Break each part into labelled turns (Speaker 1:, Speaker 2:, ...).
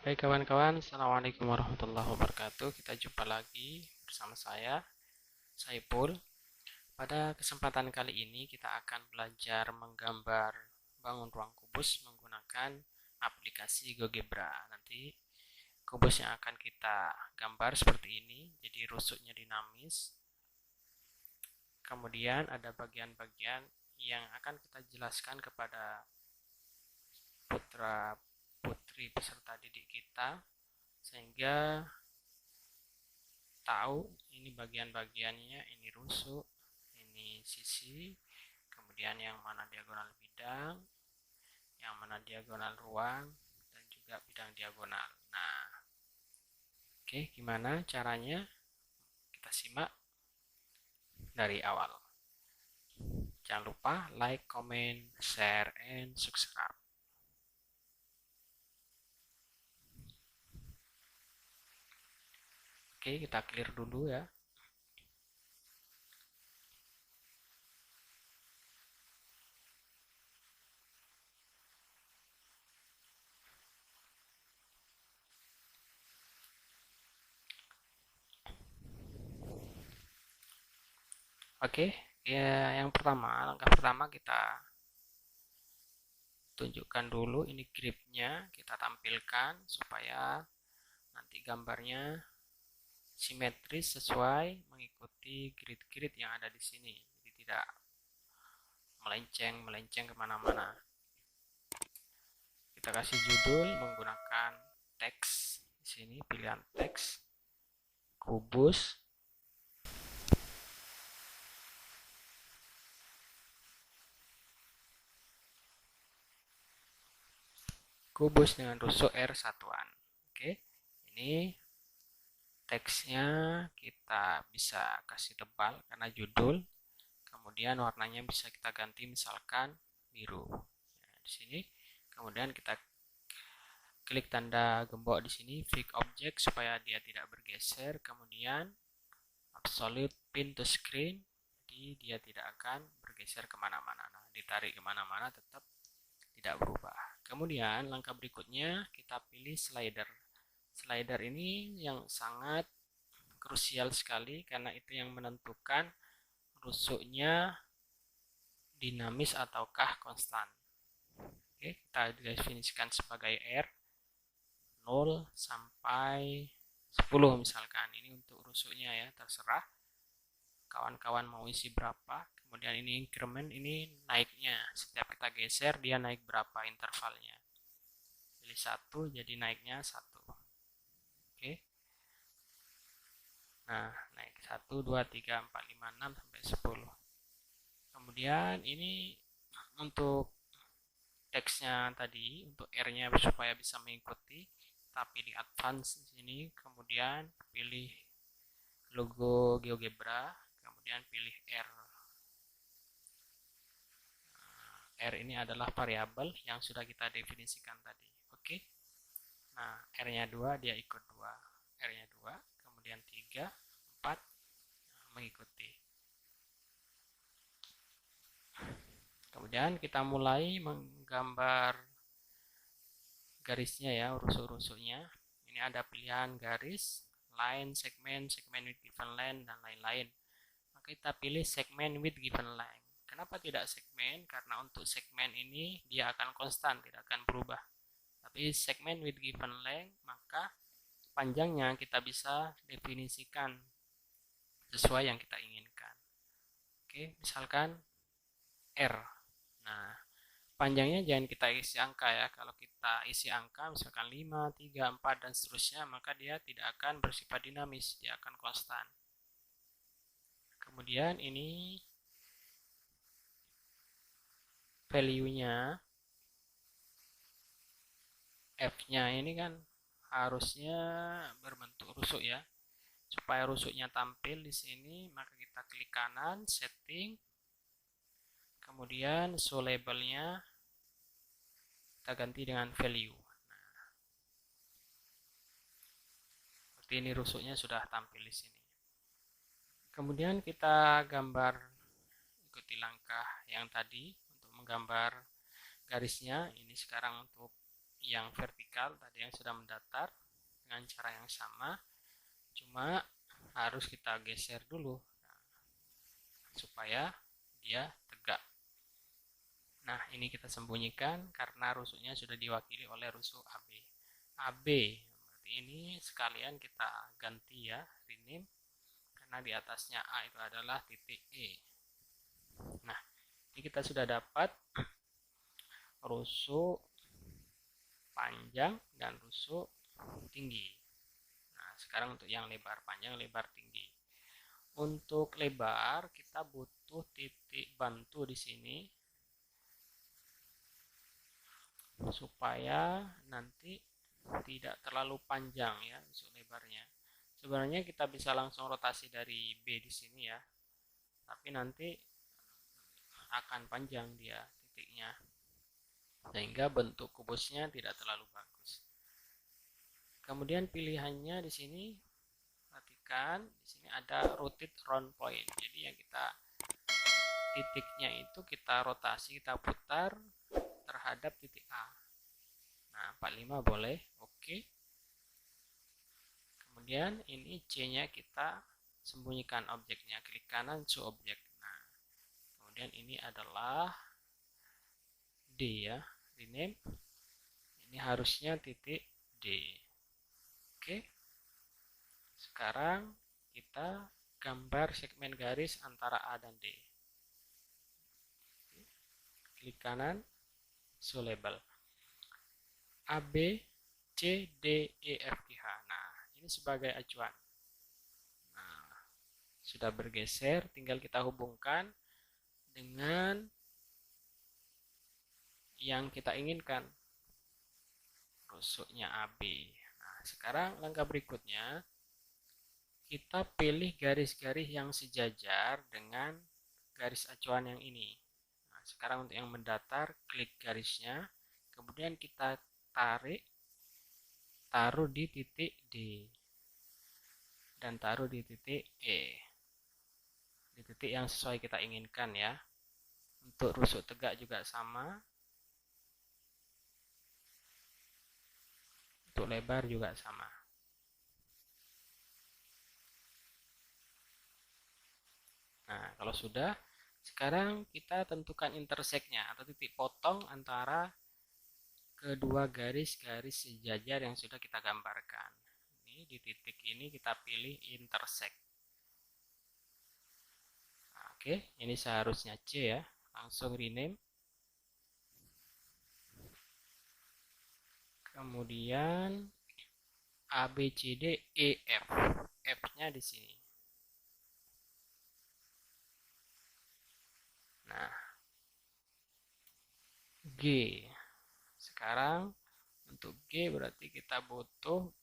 Speaker 1: Baik kawan-kawan, Assalamualaikum warahmatullahi wabarakatuh. Kita jumpa lagi bersama saya, Saipul. Pada kesempatan kali ini kita akan belajar menggambar bangun ruang kubus menggunakan aplikasi GeoGebra. Nanti kubus yang akan kita gambar seperti ini, jadi rusuknya dinamis. Kemudian ada bagian-bagian yang akan kita jelaskan kepada putra putri peserta didik kita sehingga tahu ini bagian-bagiannya, ini rusuk, ini sisi, kemudian yang mana diagonal bidang, yang mana diagonal ruang, dan juga bidang diagonal. Nah, oke, gimana caranya? Kita simak dari awal. Jangan lupa like, comment, share, and subscribe. Oke, kita clear dulu ya. Oke, ya yang pertama, langkah pertama kita tunjukkan dulu ini gripnya, kita tampilkan supaya nanti gambarnya simetris sesuai mengikuti grid-grid yang ada di sini, jadi tidak melenceng kemana-mana. Kita kasih judul menggunakan teks di sini, pilihan teks kubus. Kubus dengan rusuk R satuan. Oke, ini teksnya kita bisa kasih tebal karena judul. Kemudian warnanya bisa kita ganti misalkan biru. Nah, di sini kemudian kita klik tanda gembok di sini, fix object supaya dia tidak bergeser. Kemudian absolute pin to screen, jadi dia tidak akan bergeser kemana-mana. Nah, ditarik kemana-mana tetap tidak berubah. Kemudian langkah berikutnya kita pilih slider. Slider ini yang sangat krusial sekali karena itu yang menentukan rusuknya dinamis ataukah konstan. Oke, kita definisikan sebagai R 0 sampai 10 misalkan. Ini untuk rusuknya ya, terserah kawan-kawan mau isi berapa. Kemudian ini increment, ini naiknya. Setiap kita geser dia naik berapa intervalnya. Pilih 1 jadi naiknya 1. Oke. Nah, naik 1 2 3 4 5 6 sampai 10. Kemudian ini untuk teksnya tadi, untuk R-nya supaya bisa mengikuti, tapi di advance di sini, kemudian pilih logo GeoGebra, kemudian pilih R. R ini adalah variabel yang sudah kita definisikan tadi. Oke. Nah, R-nya 2 dia ikut 2. R-nya 2, kemudian 3, 4 mengikuti. Kemudian kita mulai menggambar garisnya ya, rusuk-rusuknya. Ini ada pilihan garis, line, segmen, segmen with given length, dan lain-lain. Maka kita pilih segmen with given length. Kenapa tidak segmen? Karena untuk segmen ini dia akan konstan, tidak akan berubah. Tapi segmen with given length, maka panjangnya kita bisa definisikan sesuai yang kita inginkan. Oke, misalkan R. Nah, panjangnya jangan kita isi angka ya. Kalau kita isi angka misalkan 5, 3, 4 dan seterusnya, maka dia tidak akan bersifat dinamis, dia akan konstan. Kemudian ini value-nya, F-nya ini kan harusnya berbentuk rusuk ya. Supaya rusuknya tampil di sini, maka kita klik kanan, setting, kemudian show labelnya kita ganti dengan value. Nah, seperti ini rusuknya sudah tampil di sini. Kemudian kita gambar, ikuti langkah yang tadi untuk menggambar garisnya. Ini sekarang untuk yang vertikal tadi yang sudah mendatar dengan cara yang sama, cuma harus kita geser dulu supaya dia tegak. Nah, ini kita sembunyikan karena rusuknya sudah diwakili oleh rusuk AB. AB, berarti ini sekalian kita ganti ya, rename, karena di atasnya A itu adalah titik E. Nah, ini kita sudah dapat rusuk panjang dan rusuk tinggi. Nah, sekarang untuk yang lebar panjang, lebar tinggi. Untuk lebar kita butuh titik bantu di sini supaya nanti tidak terlalu panjang ya untuk lebarnya. Sebenarnya kita bisa langsung rotasi dari B di sini ya, tapi nanti akan panjang dia titiknya, sehingga bentuk kubusnya tidak terlalu bagus. Kemudian pilihannya di sini, perhatikan di sini ada rotate round point. Jadi yang kita titiknya itu kita rotasi, kita putar terhadap titik A. Nah, 45 boleh, oke. Kemudian ini C-nya kita sembunyikan objeknya, klik kanan show objek. Nah, kemudian ini adalah D ya, rename. Ini harusnya titik D. Oke. Sekarang kita gambar segmen garis antara A dan D. Klik kanan show label. A, B, C, D, E, F, G, H. Nah, ini sebagai acuan. Nah, sudah bergeser, tinggal kita hubungkan dengan yang kita inginkan, rusuknya AB. Nah, sekarang langkah berikutnya, kita pilih garis-garis yang sejajar dengan garis acuan yang ini. Nah, sekarang untuk yang mendatar, klik garisnya, kemudian kita taruh di titik D dan taruh di titik E, di titik yang sesuai kita inginkan ya. Untuk rusuk tegak juga sama, untuk lebar juga sama. Nah, kalau sudah, sekarang kita tentukan intersect-nya atau titik potong antara kedua garis-garis sejajar yang sudah kita gambarkan. Ini di titik ini kita pilih intersect. Nah, oke, ini seharusnya C ya. Langsung rename. Kemudian A, B, C, D, E, F. F-nya di sini. Nah, G. Sekarang untuk G berarti kita butuh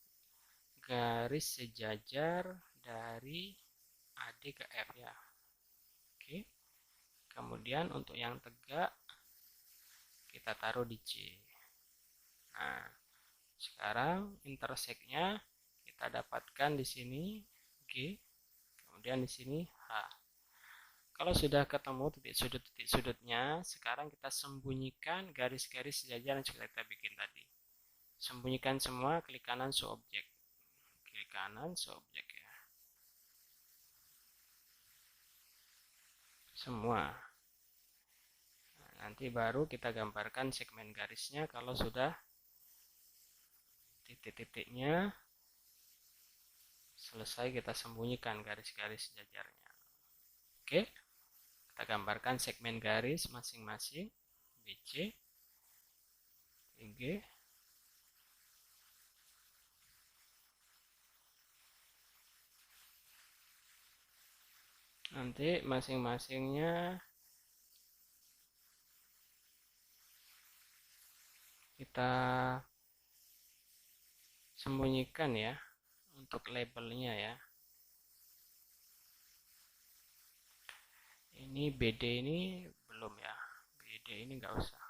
Speaker 1: garis sejajar dari AD ke F ya. Oke. Kemudian untuk yang tegak kita taruh di C. Nah, sekarang intersect-nya kita dapatkan di sini G, kemudian di sini H. Kalau sudah ketemu titik sudutnya, sekarang kita sembunyikan garis-garis sejajar yang sudah kita bikin tadi. Sembunyikan semua, klik kanan show objek. Klik kanan show objek ya. Semua. Nah, nanti baru kita gambarkan segmen garisnya kalau sudah titik-titiknya selesai, kita sembunyikan garis-garis sejajarnya. Oke. Kita gambarkan segmen garis masing-masing BC, TG, nanti masing-masingnya kita sembunyikan ya untuk labelnya ya. Ini BD ini belum ya, BD ini nggak usah.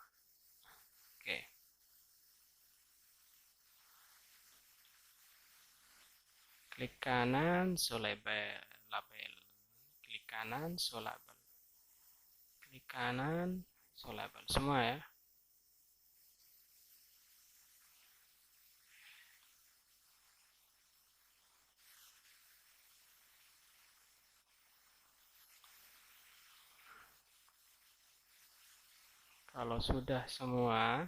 Speaker 1: Oke, klik kanan show label, klik kanan show label, klik kanan show label semua ya. Kalau sudah semua,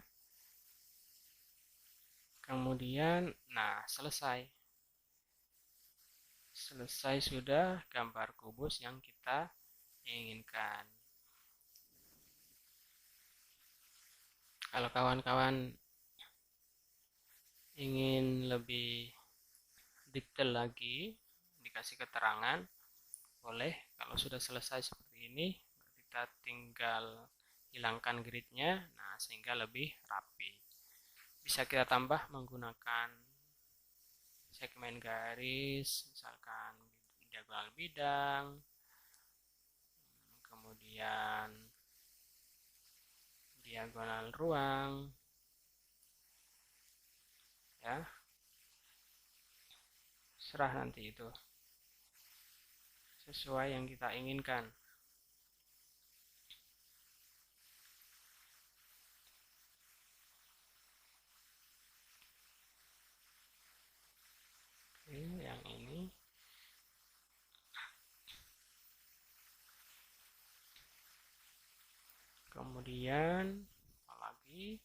Speaker 1: kemudian, nah selesai. Selesai sudah gambar kubus yang kita inginkan. Kalau kawan-kawan ingin lebih detail lagi, dikasih keterangan, boleh. Kalau sudah selesai seperti ini, kita tinggal hilangkan gridnya, nah sehingga lebih rapi. Bisa kita tambah menggunakan segmen garis, misalkan diagonal bidang, kemudian diagonal ruang, ya, serah nanti itu sesuai yang kita inginkan. Oke, yang ini. Kemudian apalagi,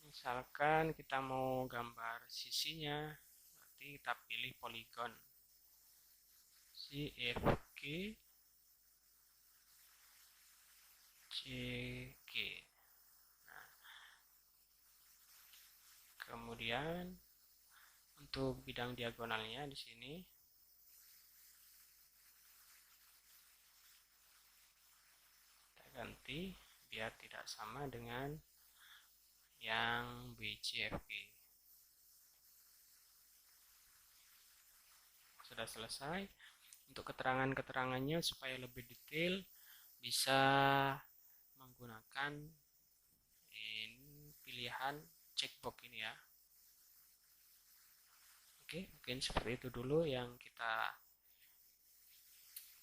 Speaker 1: misalkan kita mau gambar sisinya, berarti kita pilih poligon CFG CG. Nah, kemudian untuk bidang diagonalnya di sini kita ganti biar tidak sama dengan yang BCFG. Sudah selesai. Untuk keterangan-keterangannya supaya lebih detail bisa menggunakan pilihan checkbox ini ya. Oke, mungkin seperti itu dulu yang kita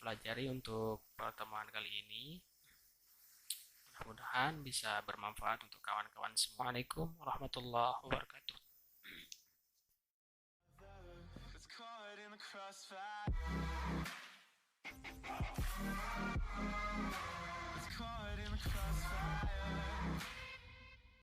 Speaker 1: pelajari untuk pertemuan kali ini. Mudah-mudahan bisa bermanfaat untuk kawan-kawan. Assalamualaikum warahmatullahi wabarakatuh.